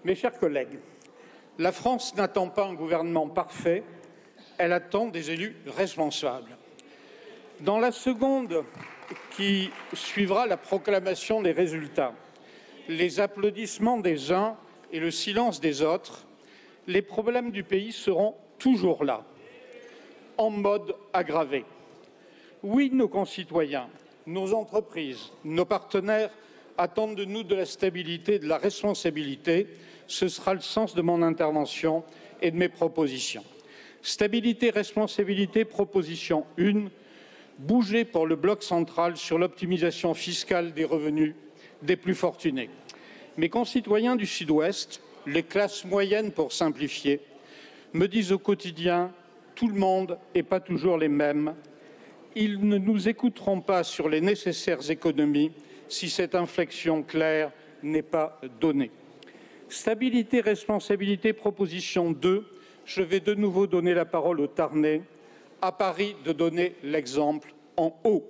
Mes chers collègues, la France n'attend pas un gouvernement parfait, elle attend des élus responsables. Dans la seconde qui suivra la proclamation des résultats, les applaudissements des uns et le silence des autres, les problèmes du pays seront toujours là, en mode aggravé. Oui, nos concitoyens, nos entreprises, nos partenaires attendent de nous de la stabilité et de la responsabilité. Ce sera le sens de mon intervention et de mes propositions. Stabilité, responsabilité, proposition 1, bouger pour le bloc central sur l'optimisation fiscale des revenus des plus fortunés. Mes concitoyens du Sud-Ouest, les classes moyennes pour simplifier, me disent au quotidien « tout le monde et pas toujours les mêmes ». Ils ne nous écouteront pas sur les nécessaires économies si cette inflexion claire n'est pas donnée. Stabilité, responsabilité, proposition 2. Je vais de nouveau donner la parole aux Tarnais. À Paris, de donner l'exemple en haut.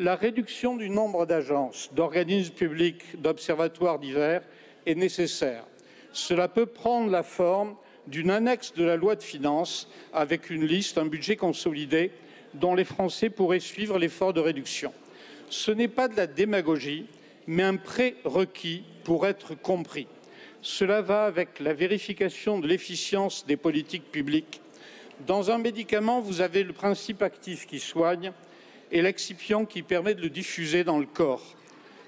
La réduction du nombre d'agences, d'organismes publics, d'observatoires divers est nécessaire. Cela peut prendre la forme d'une annexe de la loi de finances avec une liste, un budget consolidé dont les Français pourraient suivre l'effort de réduction. Ce n'est pas de la démagogie, mais un prérequis pour être compris. Cela va avec la vérification de l'efficience des politiques publiques. Dans un médicament, vous avez le principe actif qui soigne et l'excipient qui permet de le diffuser dans le corps.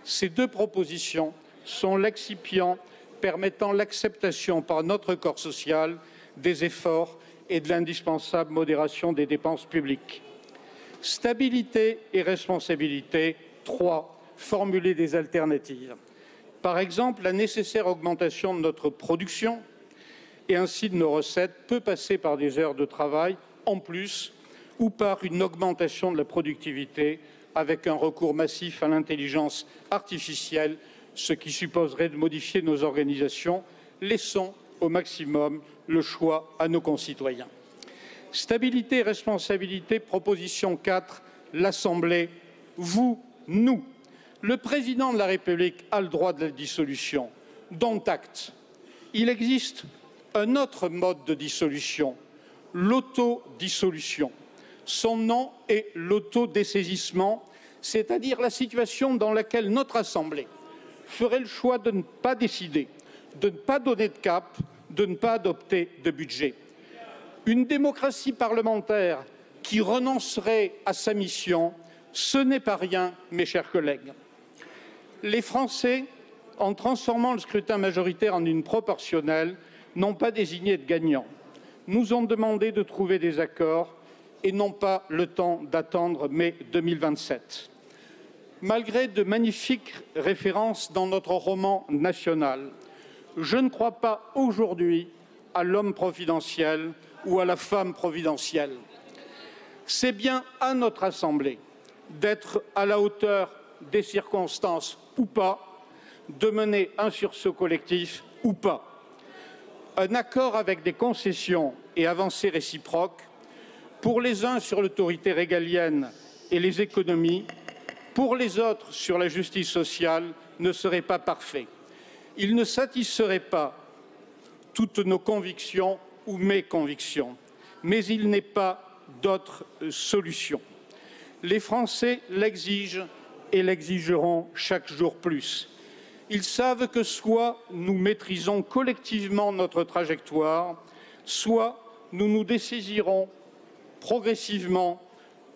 Ces deux propositions sont l'excipient permettant l'acceptation par notre corps social des efforts et de l'indispensable modération des dépenses publiques. Stabilité et responsabilité. 3. Formuler des alternatives. Par exemple, la nécessaire augmentation de notre production et ainsi de nos recettes peut passer par des heures de travail en plus ou par une augmentation de la productivité avec un recours massif à l'intelligence artificielle, ce qui supposerait de modifier nos organisations. Laissons au maximum le choix à nos concitoyens. Stabilité et responsabilité, proposition 4, l'Assemblée, vous, nous. Le président de la République a le droit de la dissolution, dont acte. Il existe un autre mode de dissolution, l'autodissolution. Son nom est l'autodessaisissement, c'est-à-dire la situation dans laquelle notre Assemblée ferait le choix de ne pas décider, de ne pas donner de cap, de ne pas adopter de budget. Une démocratie parlementaire qui renoncerait à sa mission, ce n'est pas rien, mes chers collègues. Les Français, en transformant le scrutin majoritaire en une proportionnelle, n'ont pas désigné de gagnant. Nous ont demandé de trouver des accords et n'ont pas le temps d'attendre mai 2027. Malgré de magnifiques références dans notre roman national, je ne crois pas aujourd'hui à l'homme providentiel ou à la femme providentielle. C'est bien à notre Assemblée d'être à la hauteur des circonstances ou pas, de mener un sursaut collectif ou pas. Un accord avec des concessions et avancées réciproques, pour les uns sur l'autorité régalienne et les économies, pour les autres sur la justice sociale, ne serait pas parfait. Il ne satisferait pas toutes nos convictions ou mes convictions, mais il n'est pas d'autre solution. Les Français l'exigent et l'exigeront chaque jour plus. Ils savent que soit nous maîtrisons collectivement notre trajectoire, soit nous nous dessaisirons progressivement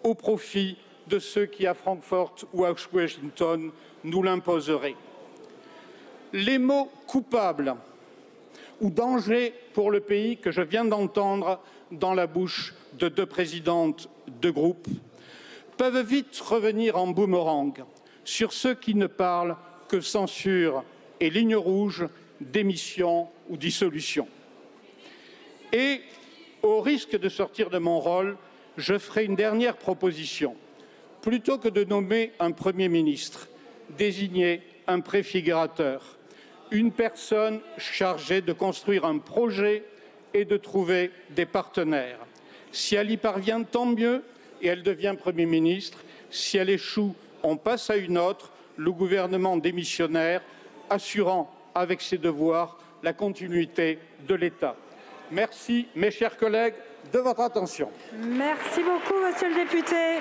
au profit de ceux qui, à Francfort ou à Washington, nous l'imposeraient. Les mots coupables ou danger pour le pays que je viens d'entendre dans la bouche de deux présidentes de groupe peuvent vite revenir en boomerang sur ceux qui ne parlent que censure et ligne rouge, démission ou dissolution. Et, au risque de sortir de mon rôle, je ferai une dernière proposition. Plutôt que de nommer un Premier ministre, désigner un préfigurateur, une personne chargée de construire un projet et de trouver des partenaires. Si elle y parvient, tant mieux, et elle devient Premier ministre. Si elle échoue, on passe à une autre, le gouvernement démissionnaire, assurant avec ses devoirs, la continuité de l'État. Merci, mes chers collègues, de votre attention. Merci beaucoup, monsieur le député.